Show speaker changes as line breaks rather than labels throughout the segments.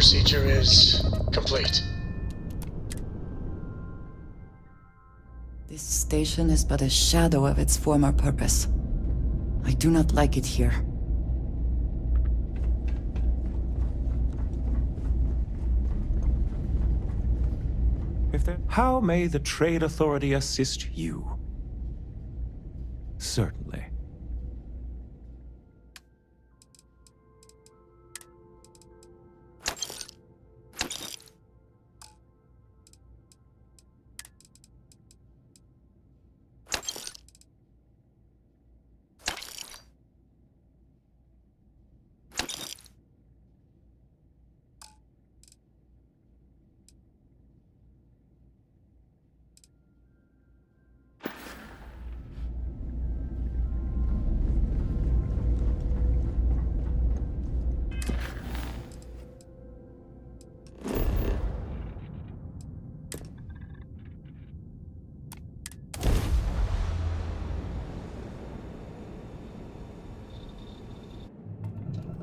procedure is complete.
This station is but a shadow of its former purpose. I do not like it here.
How may the Trade Authority assist you? Certainly.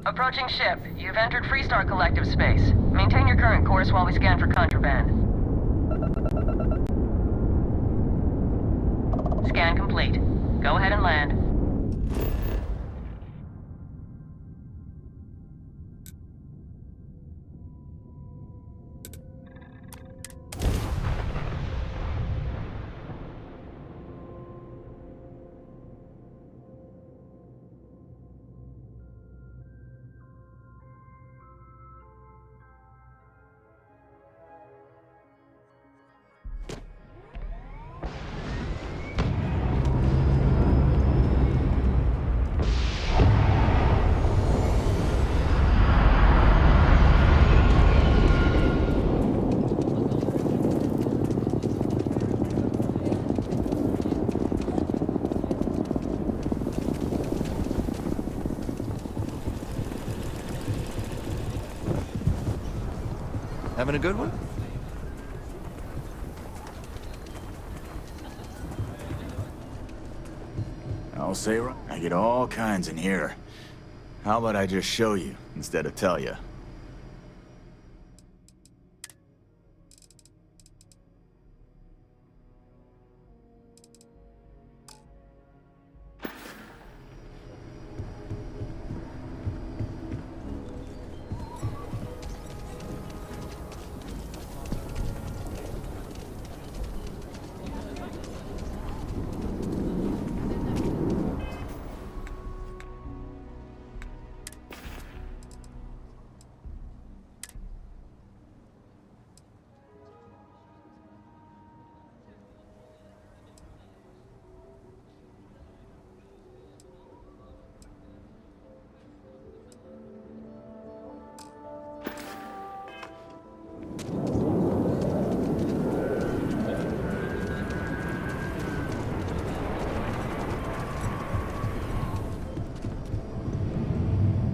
Approaching ship. You've entered Freestar Collective space. Maintain your current course while we scan for contraband. Scan complete. Go ahead and land.
Having a good one?
I'll say, I get all kinds in here. How about I just show you instead of tell you?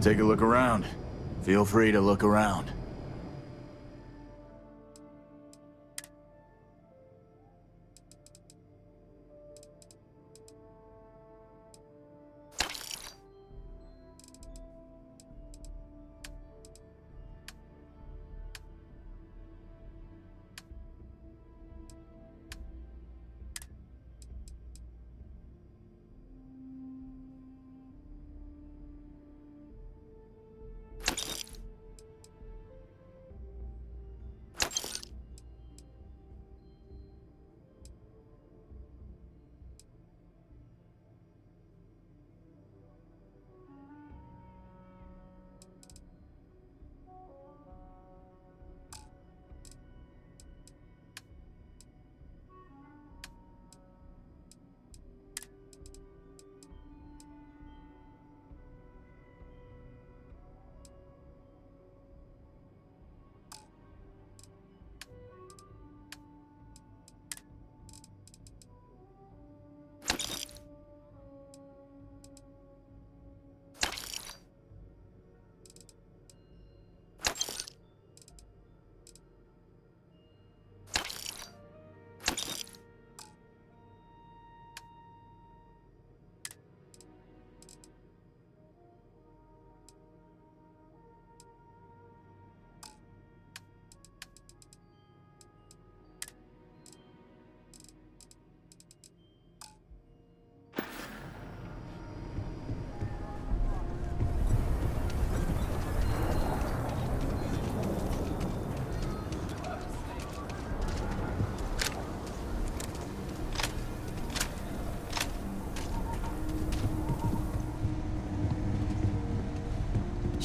Take a look around. Feel free to look around.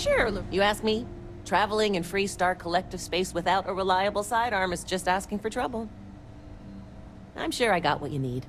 Sure, look, you ask me. Traveling in Freestar collective space without a reliable sidearm is just asking for trouble. I'm sure I got what you need.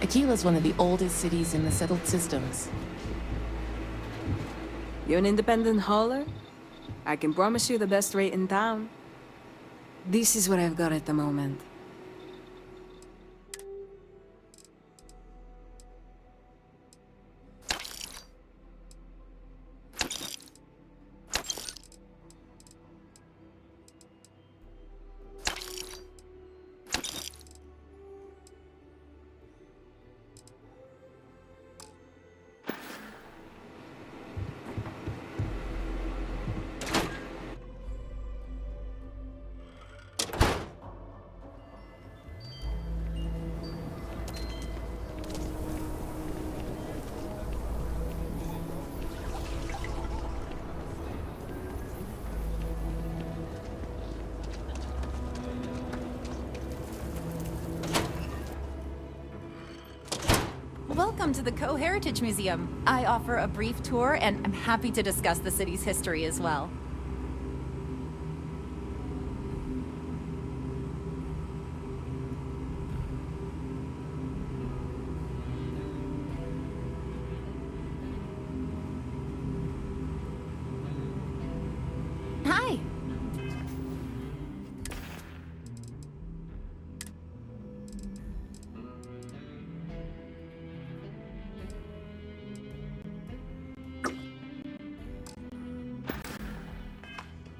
Aquila's one of the oldest cities in the settled systems.
You an independent hauler? I can promise you the best rate in town. This is what I've got at the moment.
Welcome to the Co-Heritage Museum. I offer a brief tour, and I'm happy to discuss the city's history as well. Hi.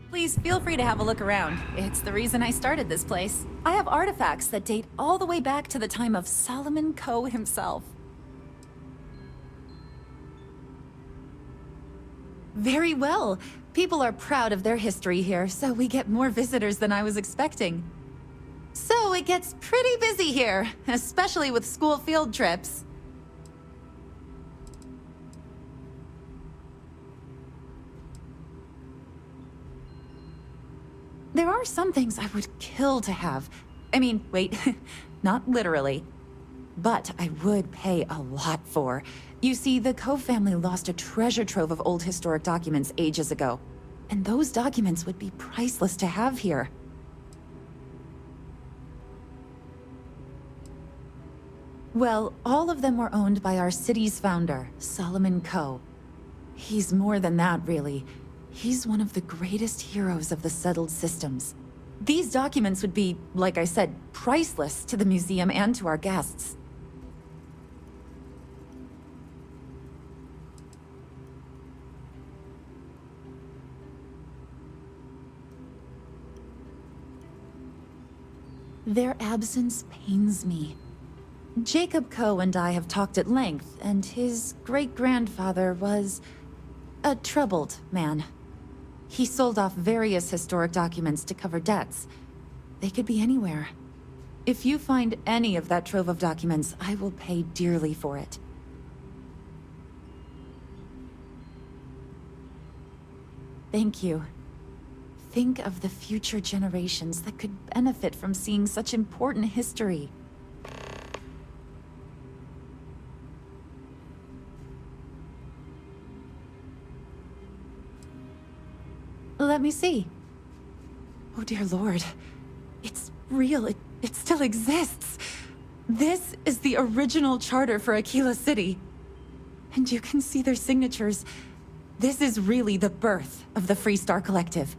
Please feel free to have a look around. It's the reason I started this place. I have artifacts that date all the way back to the time of Solomon Coe himself. Very well. People are proud of their history here, so we get more visitors than I was expecting. So it gets pretty busy here, especially with school field trips. There are some things I would kill to have. I mean, wait, not literally. But I would pay a lot for. You see, the Coe family lost a treasure trove of old historic documents ages ago. And those documents would be priceless to have here. Well, all of them were owned by our city's founder, Solomon Coe. He's more than that, really. He's one of the greatest heroes of the settled systems. These documents would be, like I said, priceless to the museum and to our guests. Their absence pains me. Jacob Coe and I have talked at length, and his great-grandfather was a troubled man. He sold off various historic documents to cover debts. They could be anywhere. If you find any of that trove of documents, I will pay dearly for it. Thank you. Think of the future generations that could benefit from seeing such important history. Let me see. Oh dear Lord. It's real. It still exists. This is the original charter for Aquila City. And you can see their signatures. This is really the birth of the Freestar Collective.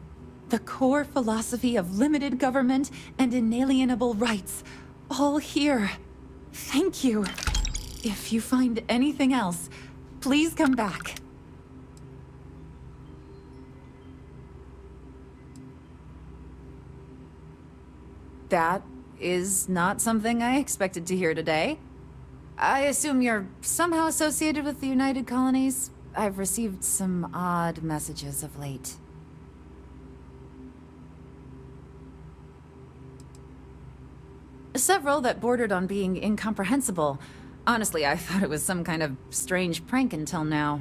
The core philosophy of limited government and inalienable rights. All here. Thank you. If you find anything else, please come back. That is not something I expected to hear today. I assume you're somehow associated with the United Colonies? I've received some odd messages of late. Several that bordered on being incomprehensible. Honestly, I thought it was some kind of strange prank until now.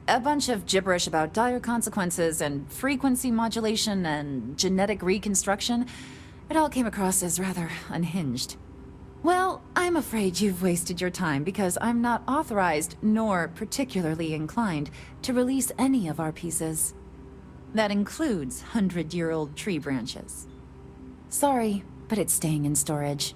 A bunch of gibberish about dire consequences and frequency modulation and genetic reconstruction. It all came across as rather unhinged. Well, I'm afraid you've wasted your time because I'm not authorized nor particularly inclined to release any of our pieces. That includes 100-year-old tree branches. Sorry, but it's staying in storage.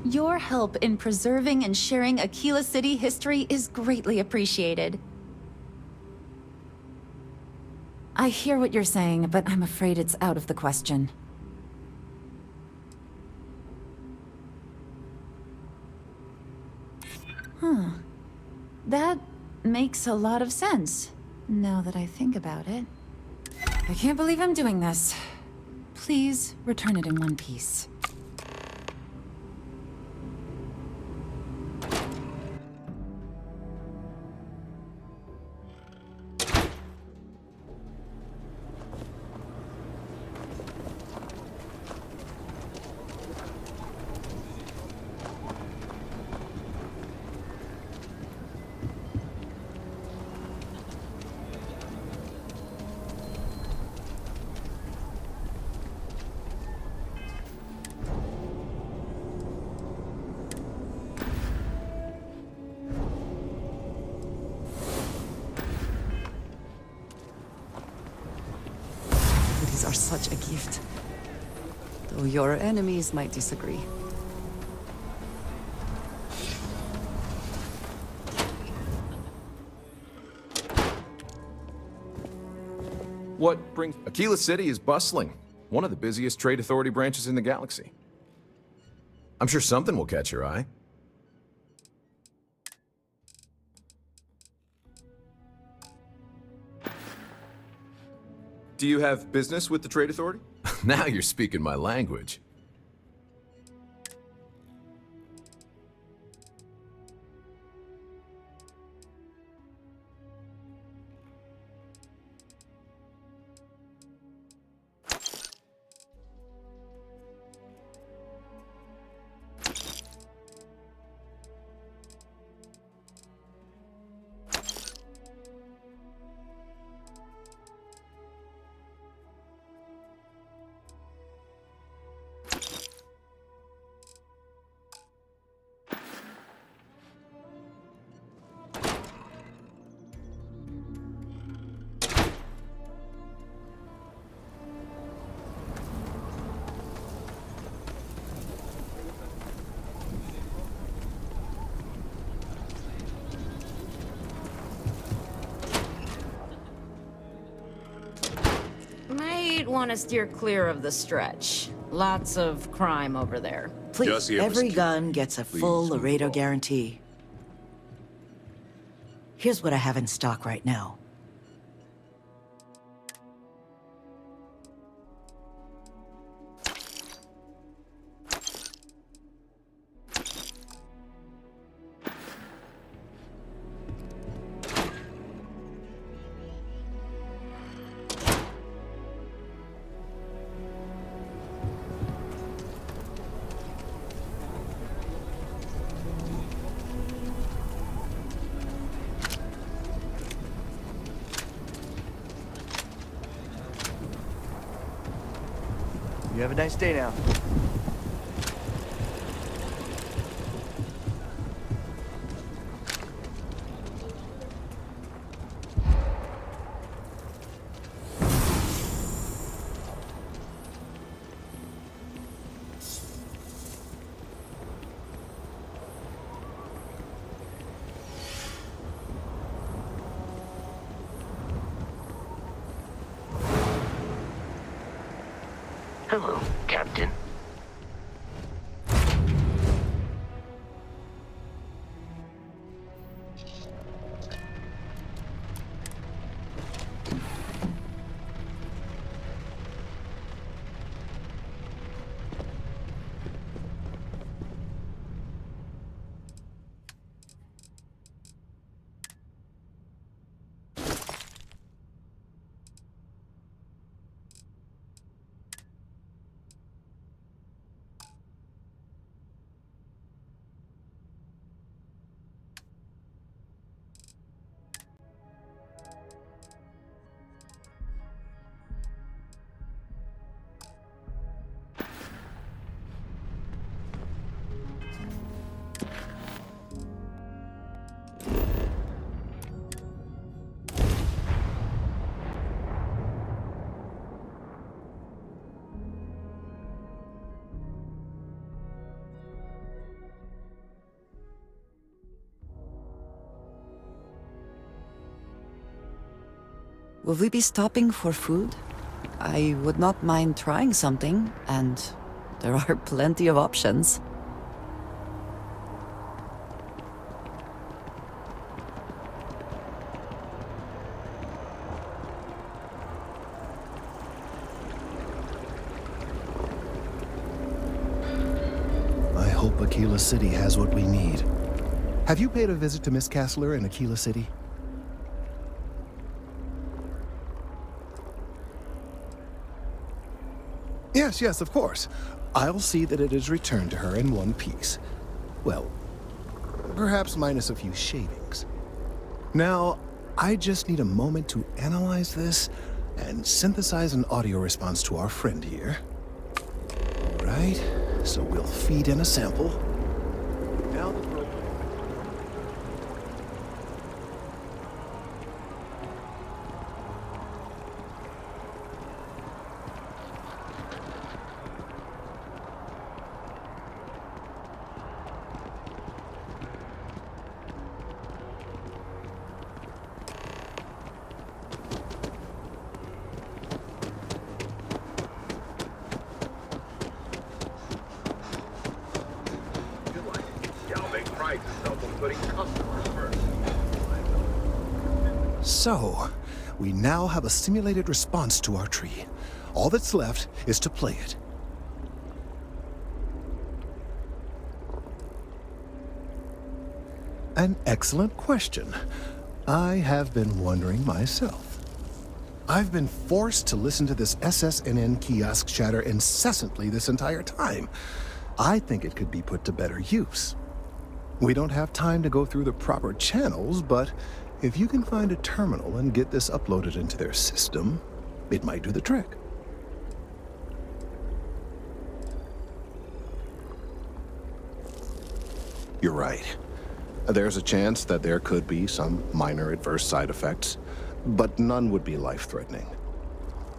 Your help in preserving and sharing Aquila City history is greatly appreciated. I hear what you're saying, but I'm afraid it's out of the question. That makes a lot of sense, now that I think about it. I can't believe I'm doing this. Please return it in one piece.
Are such a gift, though your enemies might disagree.
What brings... Aquila City is bustling. One of the busiest trade authority branches in the galaxy. I'm sure something will catch your eye. Do you have business with the trade authority? Now you're speaking my language.
Might want to steer clear of the stretch. Lots of crime over there.
Please, every gun gets a full Laredo guarantee. Here's what I have in stock right now.
You have a nice day now.
Hello, Captain.
Will we be stopping for food? I would not mind trying something, and there are plenty of options.
I hope Aquila City has what we need. Have you paid a visit to Miss Castler in Aquila City? Yes, of course. I'll see that it is returned to her in one piece. Well, perhaps minus a few shavings. Now, I just need a moment to analyze this and synthesize an audio response to our friend here. All right, so we'll feed in a sample. Now the program. So, we now have a simulated response to our tree. All that's left is to play it. An excellent question. I have been wondering myself. I've been forced to listen to this SSNN kiosk chatter incessantly this entire time. I think it could be put to better use. We don't have time to go through the proper channels, but if you can find a terminal and get this uploaded into their system, it might do the trick. You're right. There's a chance that there could be some minor adverse side effects, but none would be life-threatening.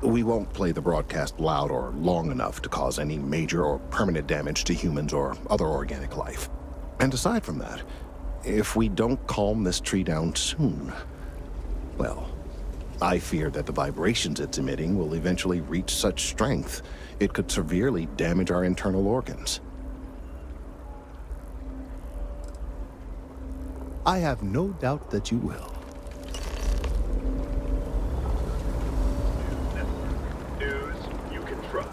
We won't play the broadcast loud or long enough to cause any major or permanent damage to humans or other organic life. And aside from that, if we don't calm this tree down soon, well, I fear that the vibrations it's emitting will eventually reach such strength it could severely damage our internal organs. I have no doubt that you will.
News you can trust.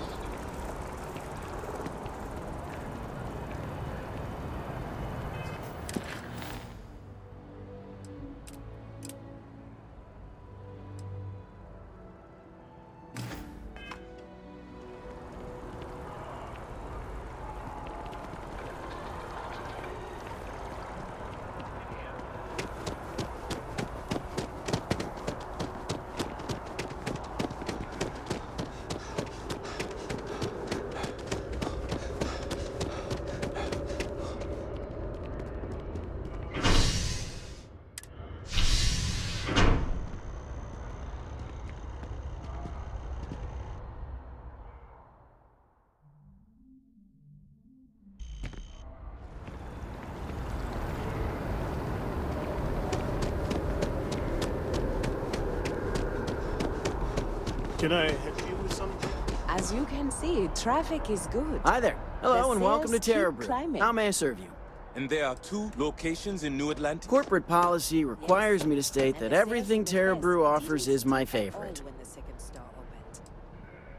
Can I help you with something?
As you can see, traffic is good.
Hi there. Hello
The
and welcome to
sales keep
Terra Brew.
climbing.
How may I serve you?
And there are 2 locations in New Atlantis?
Corporate policy requires me to state that everything Terra Brew offers is my favorite.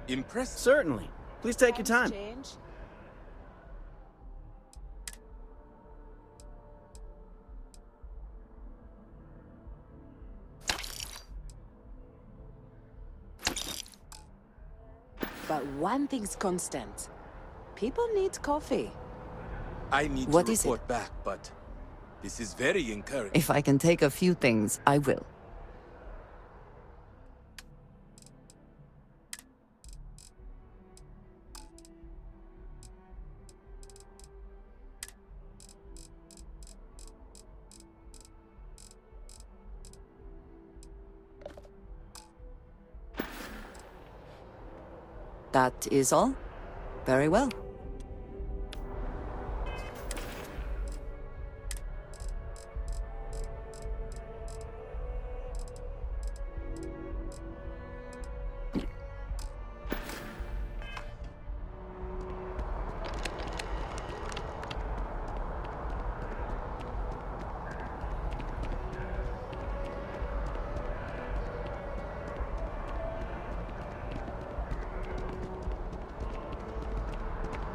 Impressive.
Certainly. Please take your time.
But one thing's constant. People need coffee.
I need
What
to
is it?
report back, but this is very encouraging.
If I can take a few things, I will. That is all? Very well.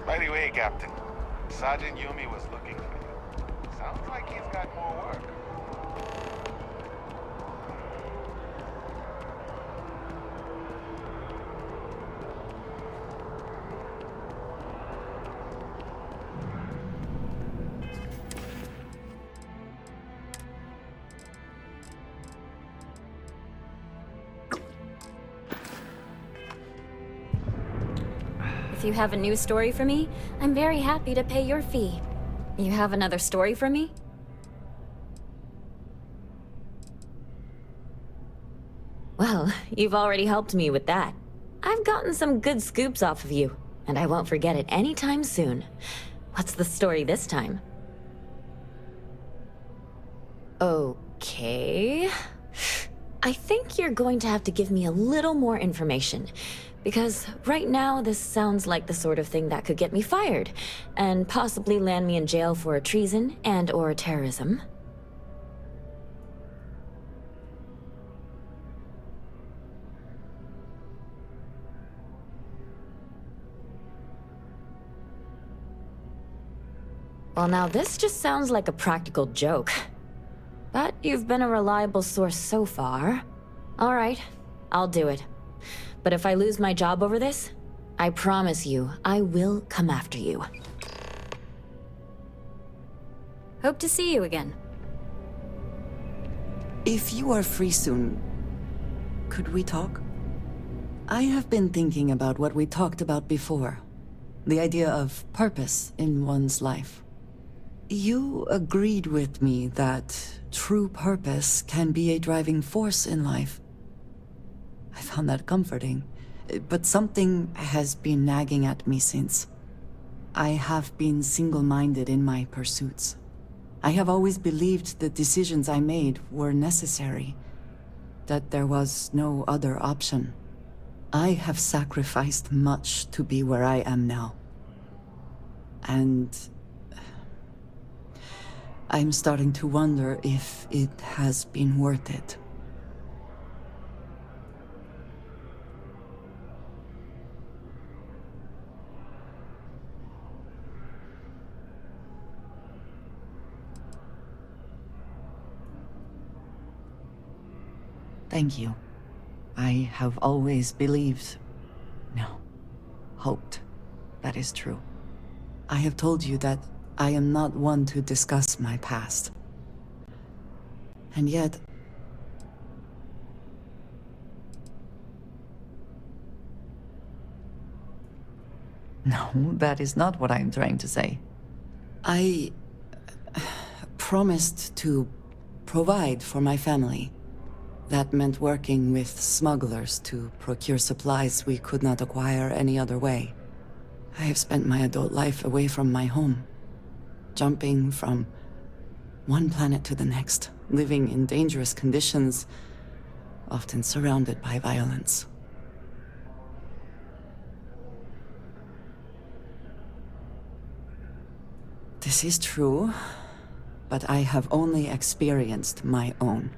By the way, Captain, Sergeant Yumi was looking for you. Sounds like he's got more work.
If you have a new story for me, I'm very happy to pay your fee. You have another story for me?
Well, you've already helped me with that. I've gotten some good scoops off of you, and I won't forget it anytime soon. What's the story this time? Okay. I think you're going to have to give me a little more information. Because right now, this sounds like the sort of thing that could get me fired, and possibly land me in jail for treason and/or terrorism. Well, now this just sounds like a practical joke. But you've been a reliable source so far. All right, I'll do it. But if I lose my job over this, I promise you, I will come after you.
Hope to see you again.
If you are free soon, could we talk? I have been thinking about what we talked about before. The idea of purpose in one's life. You agreed with me that true purpose can be a driving force in life. I found that comforting, but something has been nagging at me since. I have been single-minded in my pursuits. I have always believed the decisions I made were necessary, that there was no other option. I have sacrificed much to be where I am now. And I'm starting to wonder if it has been worth it. Thank you. I have always believed, no, hoped that is true. I have told you that I am not one to discuss my past. And yet, no, that is not what I am trying to say. I promised to provide for my family. That meant working with smugglers to procure supplies we could not acquire any other way. I have spent my adult life away from my home, jumping from one planet to the next, living in dangerous conditions, often surrounded by violence. This is true, but I have only experienced my own.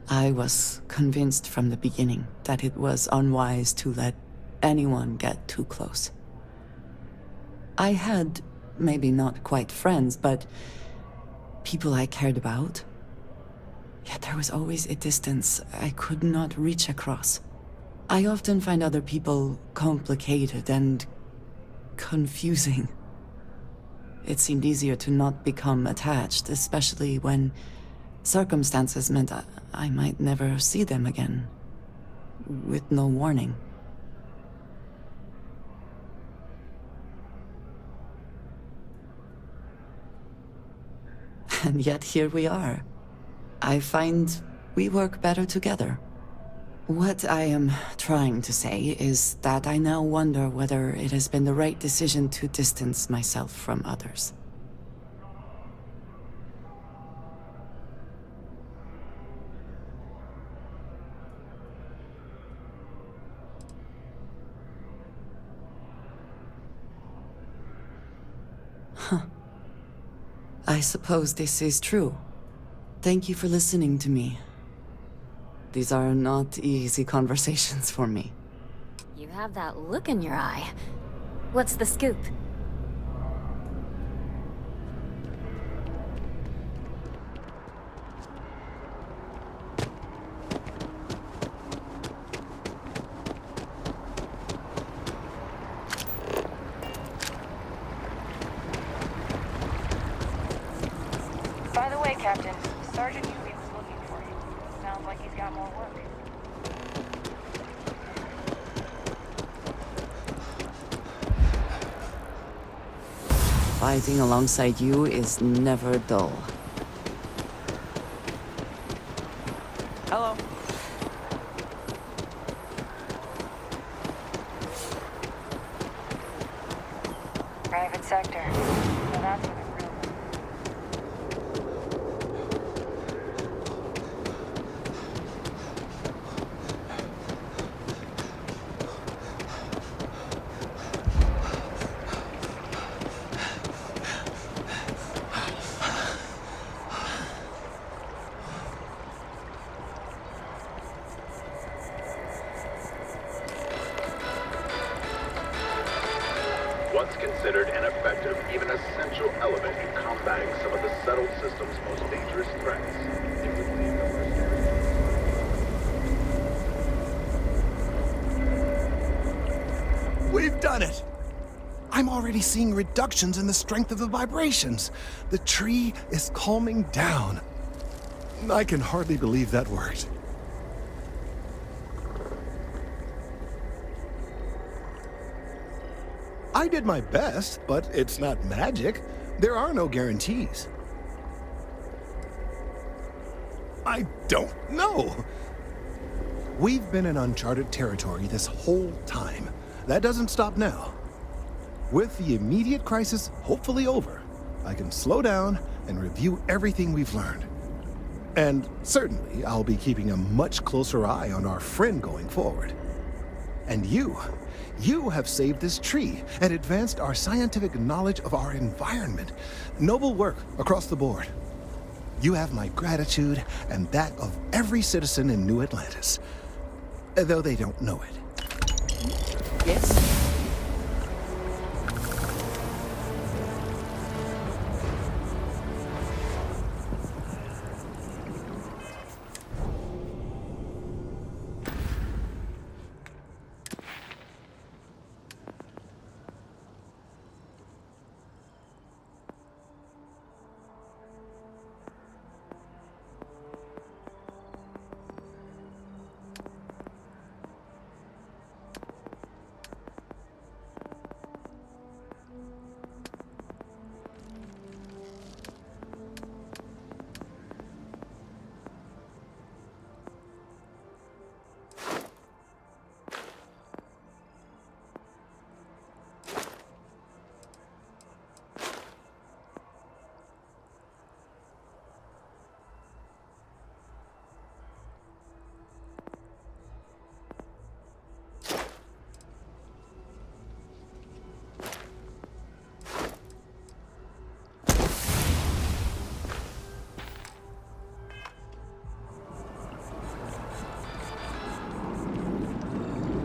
I was convinced from the beginning that it was unwise to let anyone get too close. I had, maybe not quite friends, but people I cared about. Yet there was always a distance I could not reach across. I often find other people complicated and confusing. It seemed easier to not become attached, especially when circumstances meant I might never see them again, with no warning. And yet here we are. I find we work better together. What I am trying to say is that I now wonder whether it has been the right decision to distance myself from others. Huh. I suppose this is true. Thank you for listening to me. These are not easy conversations for me.
You have that look in your eye. What's the scoop?
By the way, Captain, Sergeant Yumi was looking for you. Sounds like he's got more work.
Fighting alongside you is never dull.
Hello.
Private sector. Well, that's what it real.
Once considered an effective, even essential element in combating some of the settled system's most dangerous threats. It would leave the mercenaries.
We've done it! I'm already seeing reductions in the strength of the vibrations. The tree is calming down. I can hardly believe that worked. I did my best, but it's not magic. There are no guarantees. I don't know. We've been in uncharted territory this whole time. That doesn't stop now. With the immediate crisis hopefully over, I can slow down and review everything we've learned. And certainly, I'll be keeping a much closer eye on our friend going forward. And you have saved this tree and advanced our scientific knowledge of our environment. Noble work across the board. You have my gratitude and that of every citizen in New Atlantis. Though they don't know it.
Yes?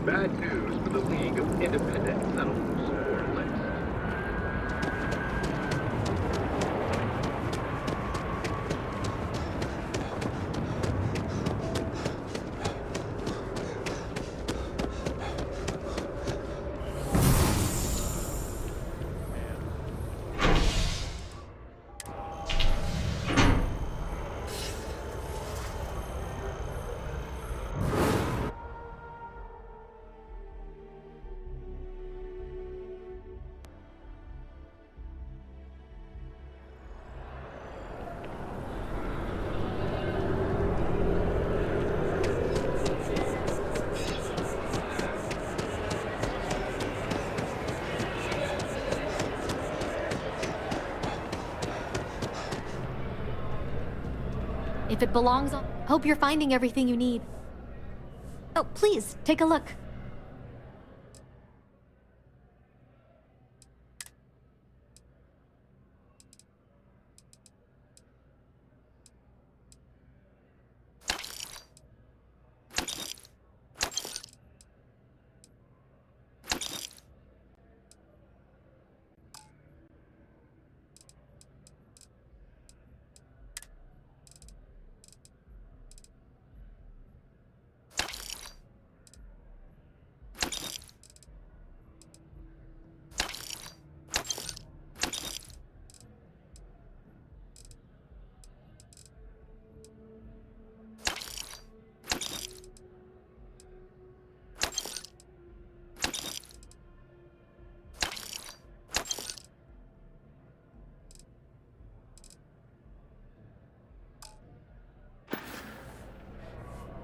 Bad news for the League of Independent Settlers, or LIST.
If it belongs on... Hope you're finding everything you need. Oh, please, take a look.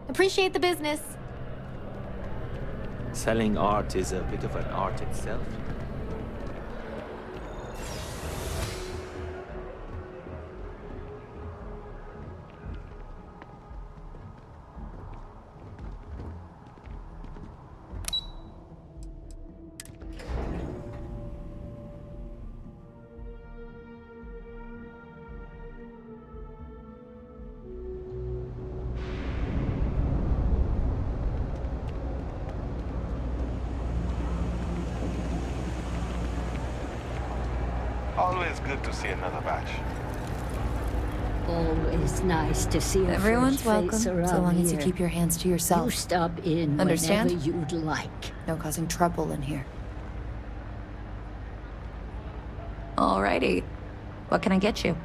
Appreciate the business.
Selling art is a bit of an art itself.
Always good to see another batch.
Always nice to see a
Everyone's
fresh face
welcome,
around
so long as you
here.
keep your hands to yourself.
You stop in
Understand?
whenever you'd like.
No causing trouble in here. Alrighty. What can I get you?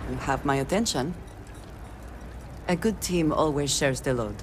You have my attention. A good team always shares the load.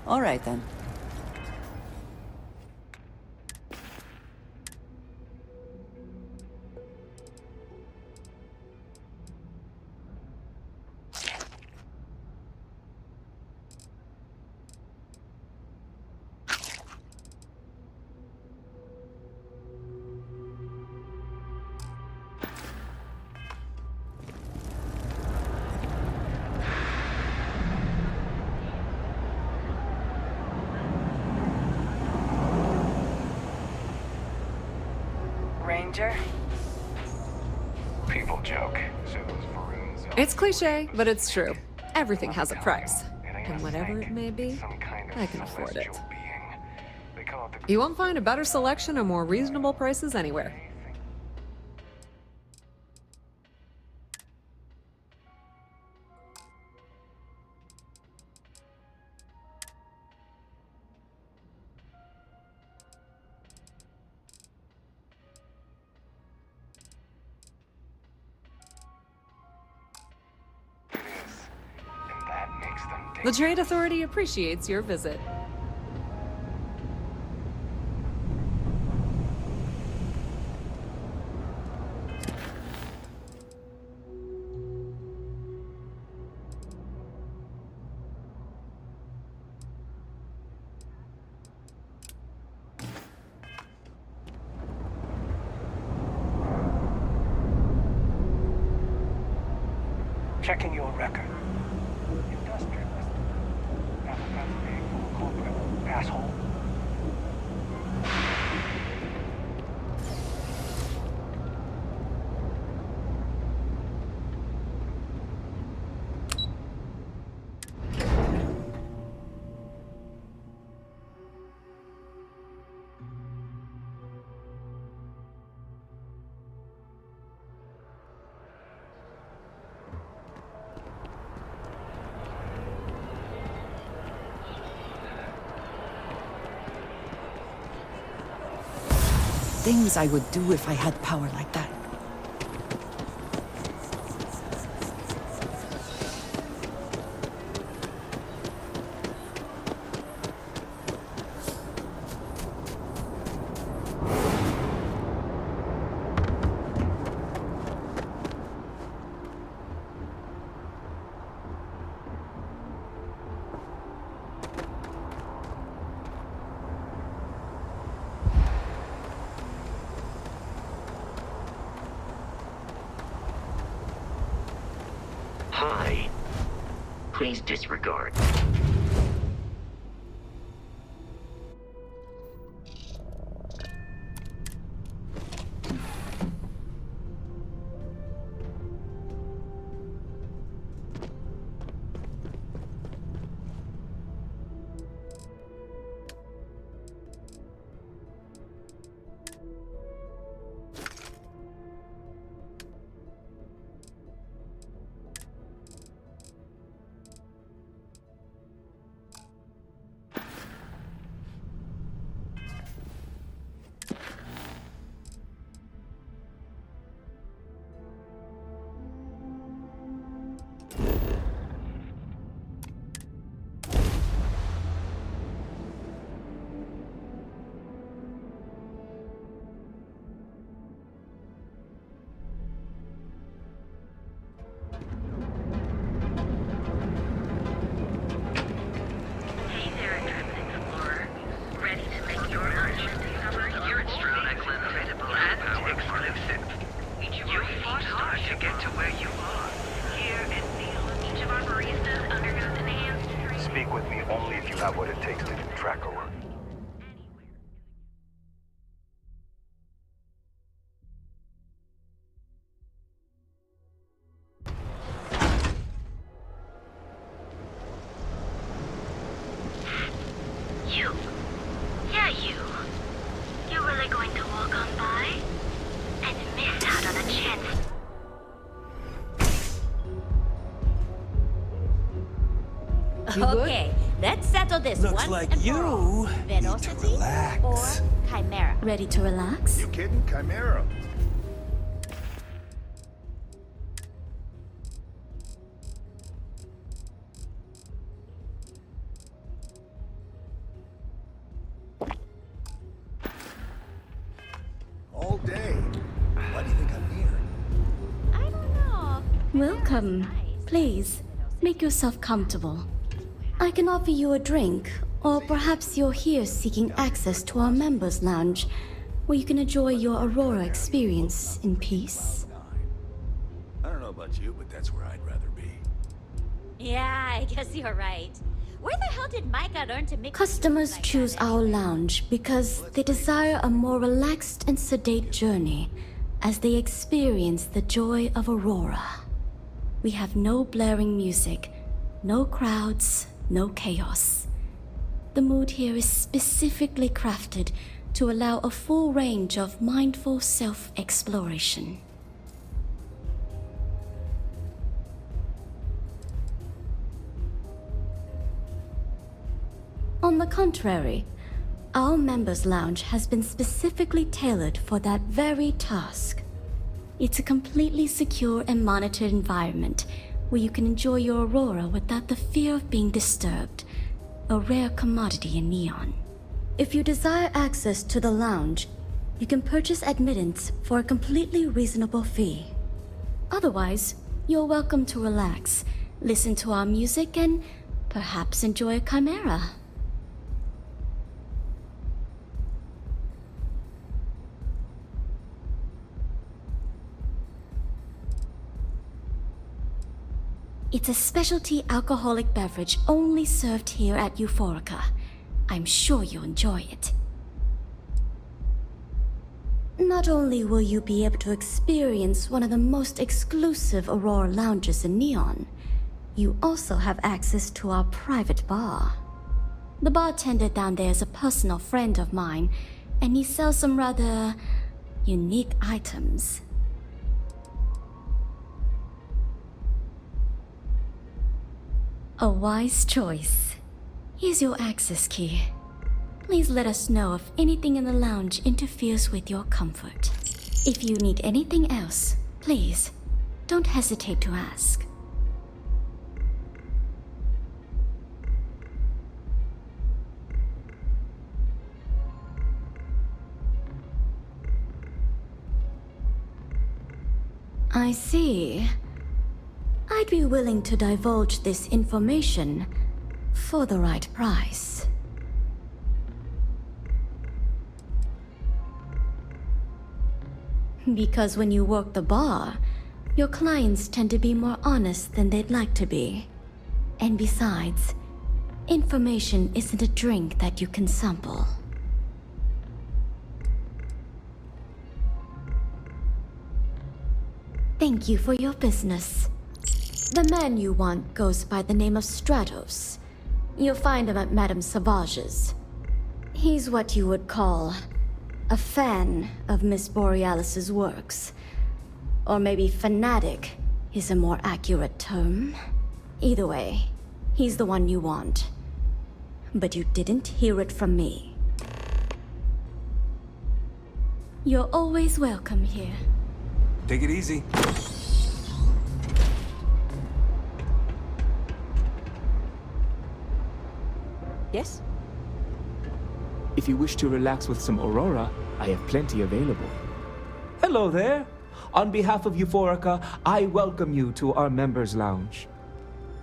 All right, then.
stranger.
People joke. Say those Varoons.
It's cliche, but it's true. Everything has a price. And whatever it may be, I can afford it. You won't find a better selection or more reasonable prices anywhere. The Trade Authority appreciates your visit.
Checking your record. Industrialist. Applicant's being corporate asshole.
Things I would do if I had power like that.
Hi. Please disregard.
Speak with me only if you have what it takes to do tracker work.
You. Yeah, you. You're really going to walk on by? And miss out on a chance.
Okay, let's settle this
Looks
once
like
and for
you
all.
need to
Velocity
relax.
or Chimera?
Ready to relax?
You kidding? Chimera.
All day. Why do you think I'm here?
I don't know.
Welcome. Please, make yourself comfortable. I can offer you a drink, or perhaps you're here seeking access to our members' lounge, where you can enjoy your Aurora experience in peace.
I don't know about you, but that's where I'd rather be.
Yeah, I guess you're right. Where the hell did Micah learn to make
Customers choose our lounge because they desire a more relaxed and sedate journey as they experience the joy of Aurora. We have no blaring music, no crowds, no chaos. The mood here is specifically crafted to allow a full range of mindful self-exploration. On the contrary, our members' lounge has been specifically tailored for that very task. It's a completely secure and monitored environment where you can enjoy your aurora without the fear of being disturbed, a rare commodity in Neon. If you desire access to the lounge, you can purchase admittance for a completely reasonable fee. Otherwise, you're welcome to relax, listen to our music, and perhaps enjoy a chimera. It's a specialty alcoholic beverage only served here at Euphorica. I'm sure you'll enjoy it. Not only will you be able to experience one of the most exclusive Aurora lounges in Neon, you also have access to our private bar. The bartender down there is a personal friend of mine, and he sells some rather unique items. A wise choice. Here's your access key. Please let us know if anything in the lounge interferes with your comfort. If you need anything else, please, don't hesitate to ask. I see. I'd be willing to divulge this information for the right price. Because when you work the bar, your clients tend to be more honest than they'd like to be. And besides, information isn't a drink that you can sample. Thank you for your business. The man you want goes by the name of Stratos. You'll find him at Madame Savage's. He's what you would call a fan of Miss Borealis's works. Or maybe fanatic is a more accurate term. Either way, he's the one you want. But you didn't hear it from me. You're always welcome here.
Take it easy.
Yes? If you wish to relax with some Aurora, I have plenty available. Hello there! On behalf of Euphorica, I welcome you to our members' lounge.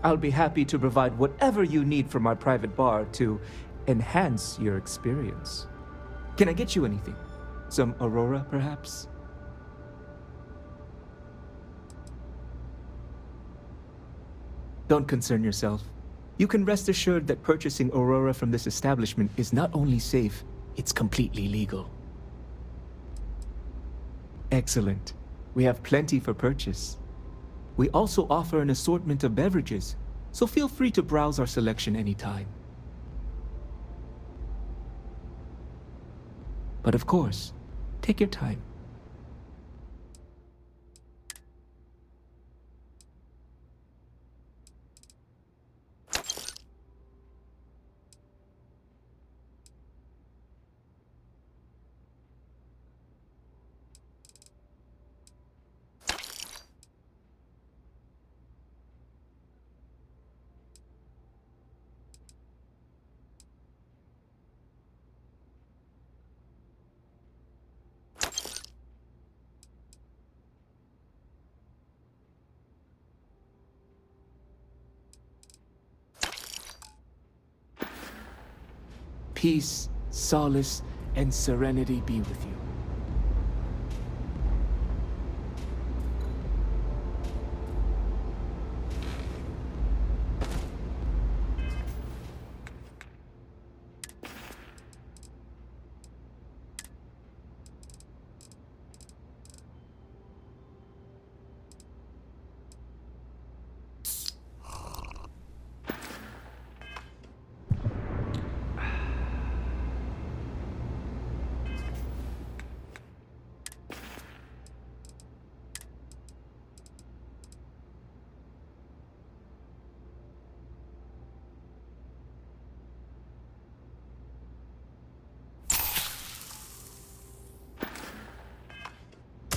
I'll be happy to provide whatever you need from our private bar to enhance your experience. Can I get you anything? Some Aurora, perhaps? Don't concern yourself. You can rest assured that purchasing Aurora from this establishment is not only safe, it's completely legal. Excellent. We have plenty for purchase. We also offer an assortment of beverages, so feel free to browse our selection anytime. But of course, take your time. Peace, solace, and serenity be with you.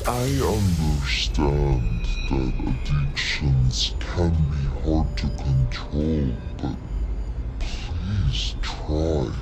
I understand that addictions can be hard to control, but please try.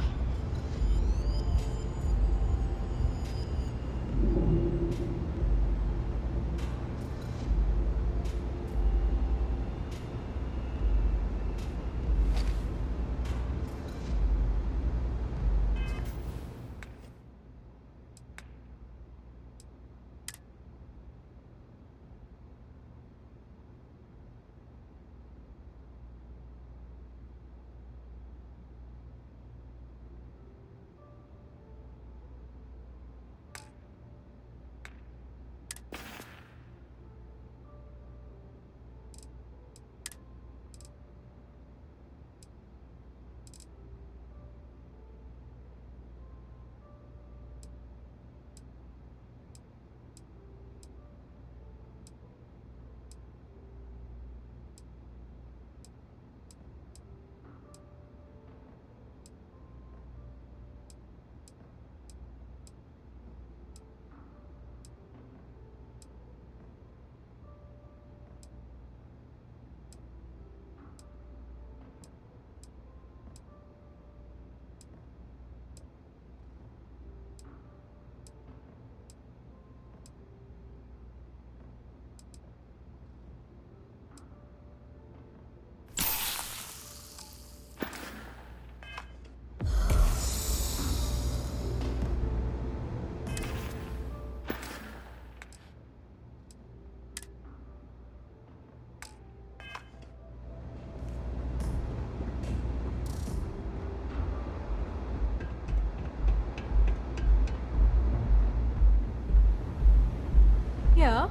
Yeah.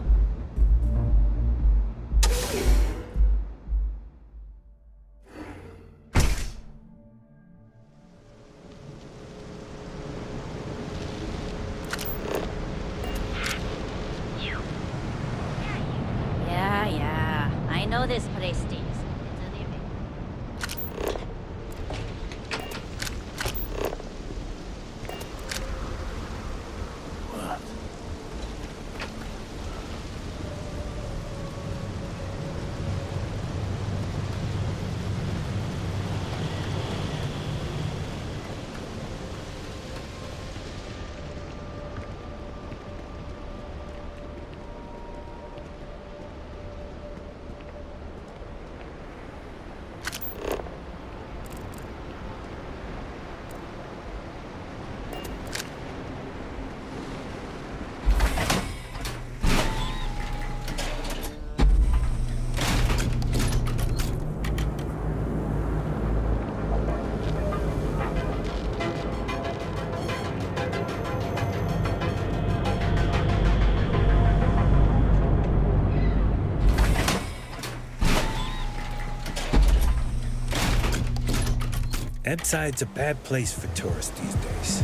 Yeah. I know this place stinks.
Ebbside's a bad place for tourists these days.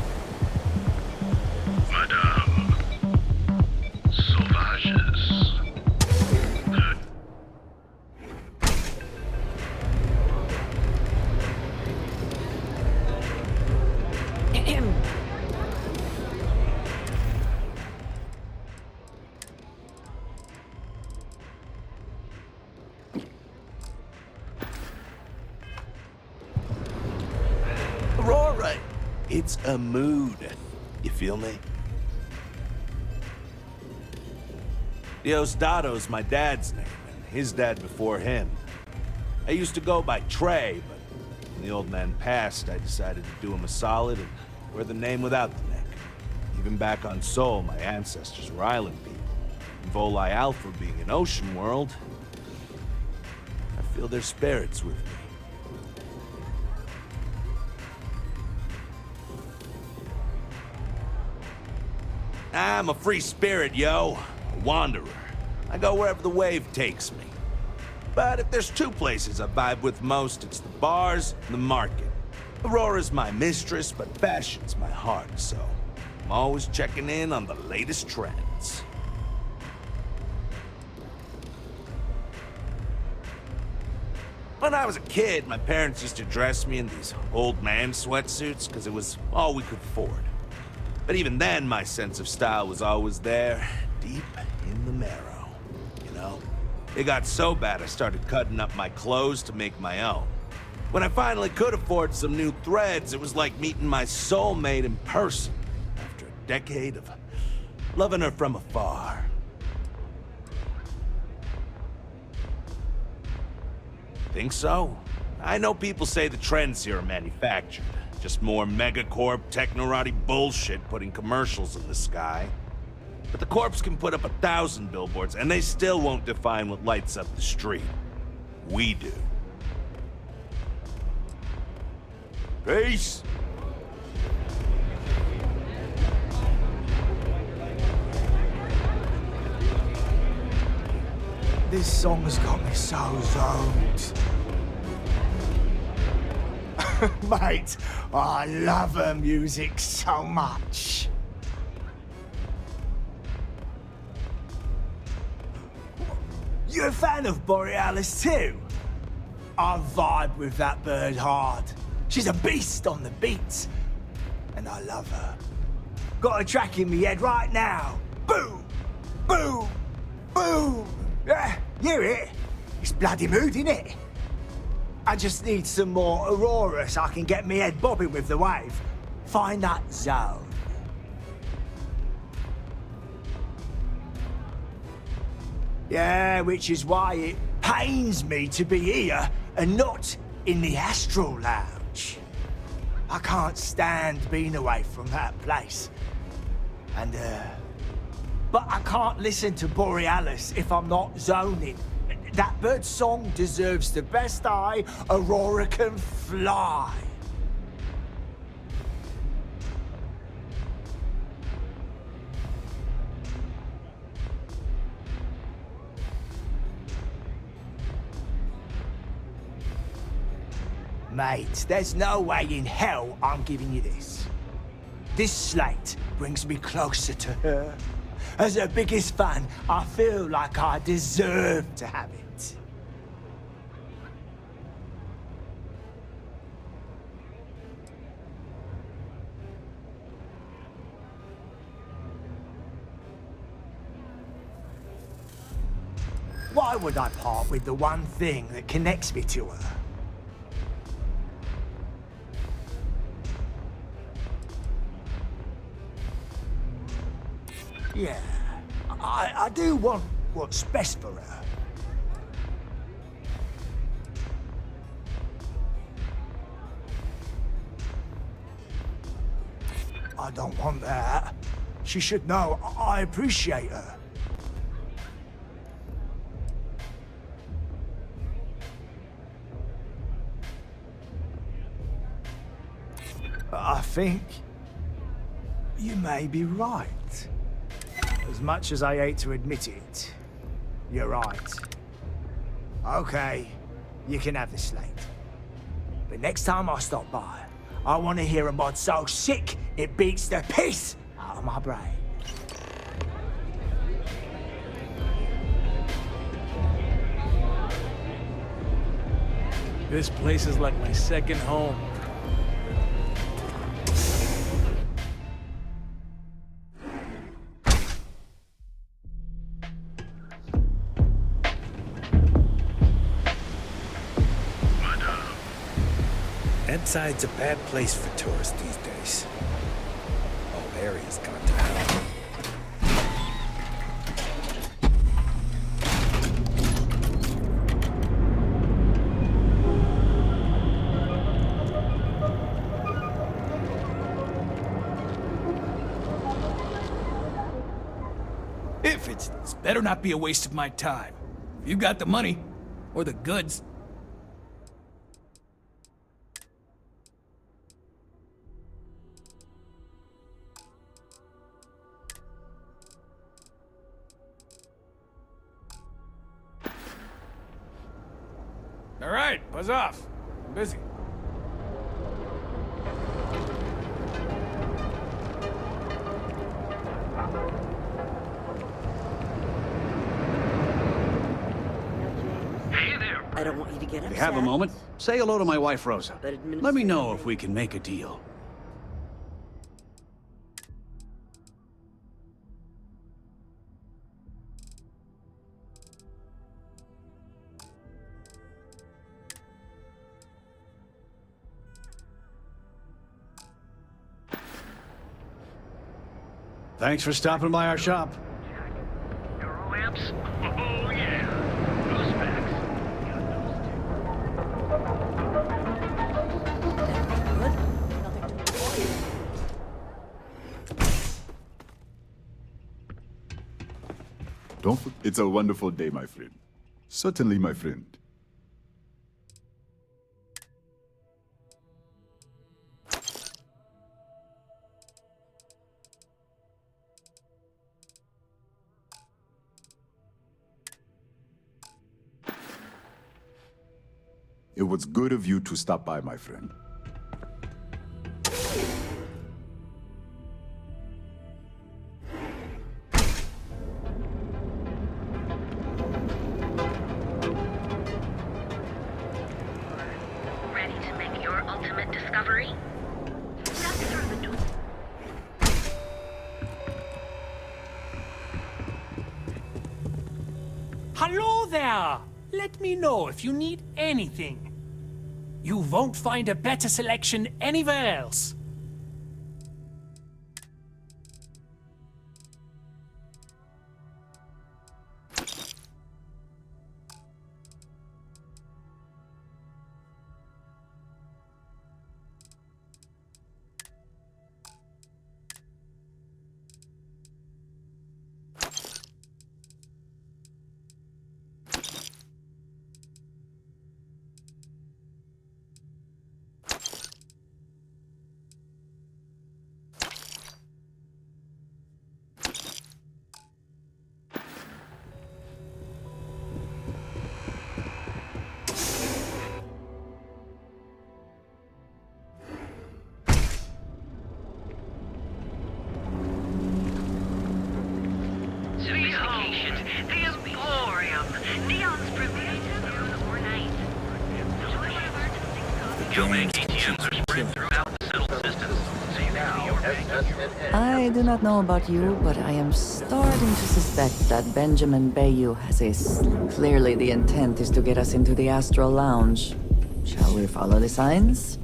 Madame. Sauvages.
Aurora, it's a mood. You feel me? Diosdado's my dad's name, and his dad before him. I used to go by Trey, but when the old man passed, I decided to do him a solid and wear the name without the neck. Even back on Sol, my ancestors were island people. And Volii Alpha being an ocean world, I feel their spirits with me. I'm a free spirit, yo. A wanderer. I go wherever the wave takes me. But if there's two places I vibe with most, it's the bars and the market. Aurora's my mistress, but fashion's my heart, so I'm always checking in on the latest trends. When I was a kid, my parents used to dress me in these old man sweatsuits because it was all we could afford. But even then, my sense of style was always there. deep in the marrow, you know? It got so bad I started cutting up my clothes to make my own. When I finally could afford some new threads, it was like meeting my soulmate in person after a decade of loving her from afar. Think so? I know people say the trends here are manufactured. Just more megacorp, technorati bullshit putting commercials in the sky. But the corps can put up 1,000 billboards, and they still won't define what lights up the street. We do. Peace!
This song's got me so zoned. Mate, I love her music so much. You a fan of Borealis too? I vibe with that bird hard. She's a beast on the beats, and I love her. Got a track in me head right now. Boom! Boom! Boom! Yeah, hear it? It's bloody mood, innit? I just need some more Aurora so I can get me head bobbing with the wave. Find that zone. Yeah, which is why it pains me to be here and not in the Astral Lounge. I can't stand being away from that place. And, but I can't listen to Borealis if I'm not zoning. That bird's song deserves the best eye Aurora can fly. Mate, there's no way in hell I'm giving you this. This slate brings me closer to her. As her biggest fan, I feel like I deserve to have it. Why would I part with the one thing that connects me to her? Yeah, I do want what's best for her. I don't want that. She should know I appreciate her. I think you may be right. As much as I hate to admit it, you're right. Okay, you can have the slate. But next time I stop by, I want to hear a mod so sick it beats the piss out of my brain.
This place is like my second home.
Ebbside's a bad place for tourists these days. Whole area's gone to hell.
If it's better not be a waste of my time. If you got the money, or the goods. All right, buzz off. I'm busy.
I don't want you to get
If
upset.
you have a moment, say hello to my wife, Rosa.
But
Let me know if we can make a deal. Thanks for stopping by our shop.
Euro amps? Oh yeah. Those specs.
It's a wonderful day, my friend. Certainly, my friend. It was good of you to stop by, my friend.
Ready to make your ultimate discovery? Step through the door.
Hello there! Let me know if you need anything. You won't find a better selection anywhere else.
Sophistication, the Emporium, Neon's prevented overnight.
Geobank ATMs are spread throughout the settled systems, so you can see your bank.
I do not know about you, but I am starting to suspect that Benjamin Bayou has a clearly the intent is to get us into the Astral Lounge. Shall we follow the signs?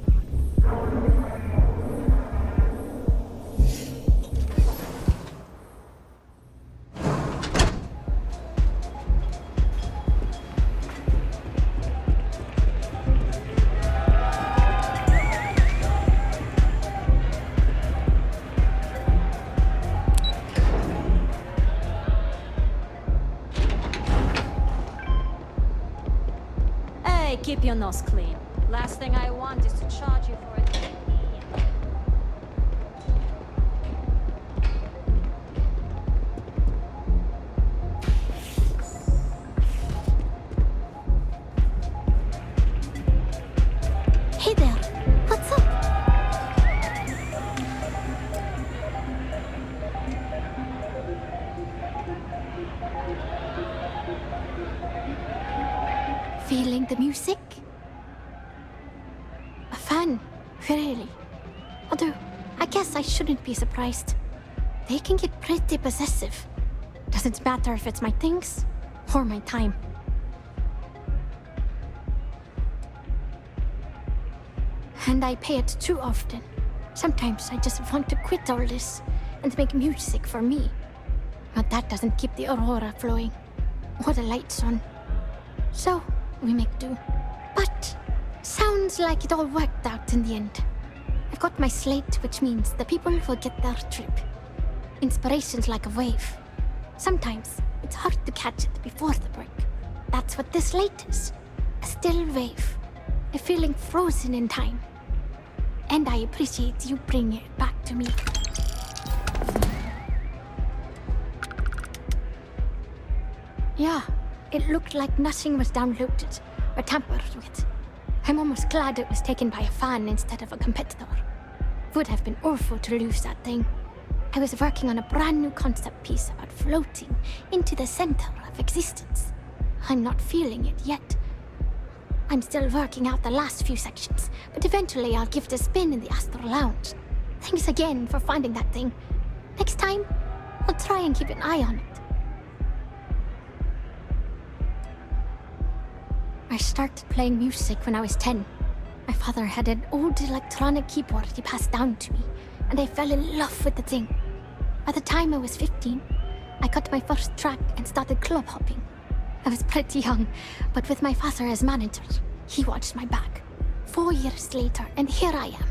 Hey, keep your nose clean. Last thing I want is to charge you for it.
Hey there, what's up? Feeling the music? A fan, really. Although, I guess I shouldn't be surprised. They can get pretty possessive. Doesn't matter if it's my things or my time. And I pay it too often. Sometimes I just want to quit all this and make music for me. But that doesn't keep the aurora flowing or the lights on. So, we make do. But sounds like it all worked out in the end. I've got my slate, which means the people will get their trip. Inspiration's like a wave. Sometimes it's hard to catch it before the break. That's what this slate is. A still wave. A feeling frozen in time. And I appreciate you bringing it back to me. Yeah, it looked like nothing was downloaded or tampered with. I'm almost glad it was taken by a fan instead of a competitor. Would have been awful to lose that thing. I was working on a brand new concept piece about floating into the center of existence. I'm not feeling it yet. I'm still working out the last few sections, but eventually I'll give it a spin in the Astral Lounge. Thanks again for finding that thing. Next time, I'll try and keep an eye on it. I started playing music when I was 10. My father had an old electronic keyboard he passed down to me, and I fell in love with the thing.
By the time I was 15, I got my first track and started club hopping. I was pretty young, but with my father as manager, he watched my back. 4 years later, and here I am,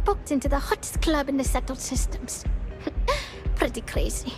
booked into the hottest club in the settled systems. Pretty crazy.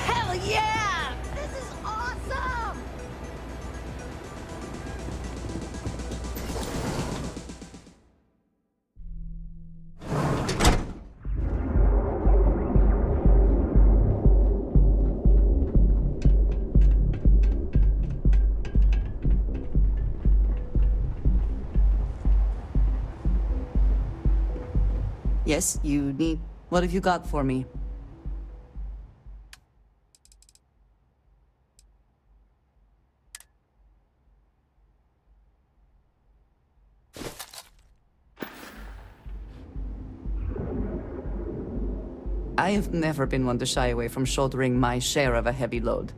Hell yeah! This is awesome!
Yes, you need... What have you got for me? I have never been one to shy away from shouldering my share of a heavy load.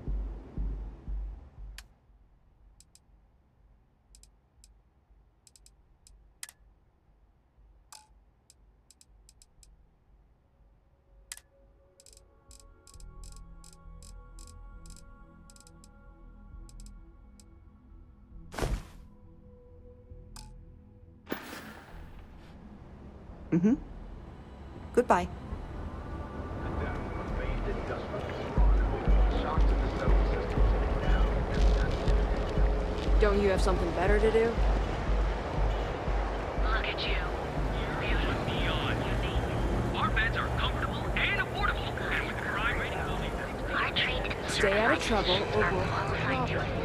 Mm-hmm. Goodbye.
Don't you have something better to do?
Look at you. Our beds are comfortable and affordable. And with the crime rating only, our trained and
Stay out of trouble or we'll have a
qualified to
problem.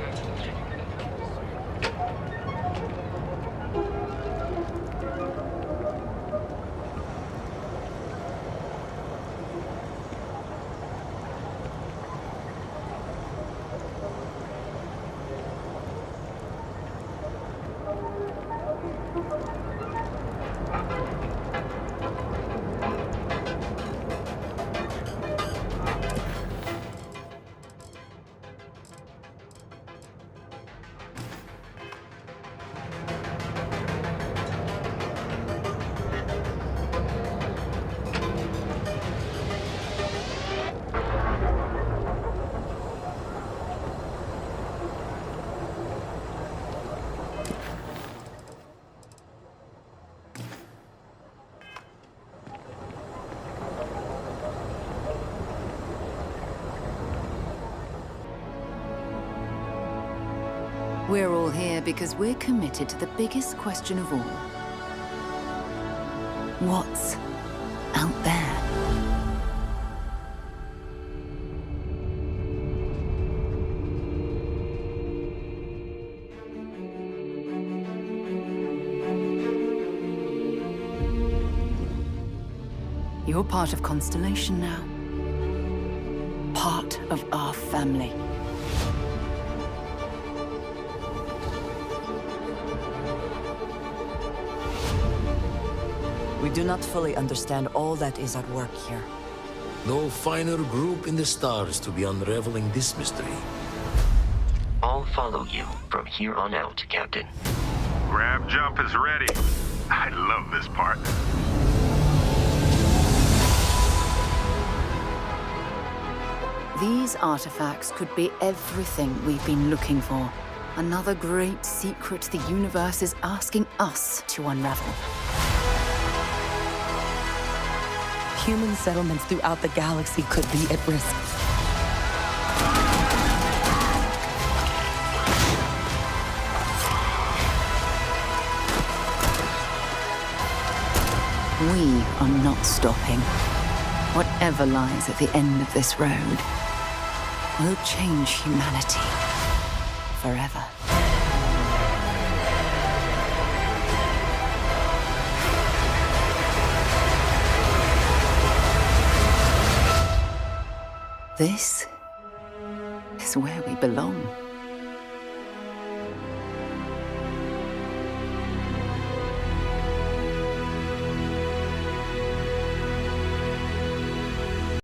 We're all here because we're committed to the biggest question of all. What's out there? You're part of Constellation now. Part of our family.
We do not fully understand all that is at work here.
No finer group in the stars to be unraveling this mystery.
I'll follow you from here on out, Captain.
Grab jump is ready. I love this part.
These artifacts could be everything we've been looking for. Another great secret the universe is asking us to unravel.
Human settlements throughout the galaxy could be at risk.
We are not stopping. Whatever lies at the end of this road will change humanity forever. This is where we belong.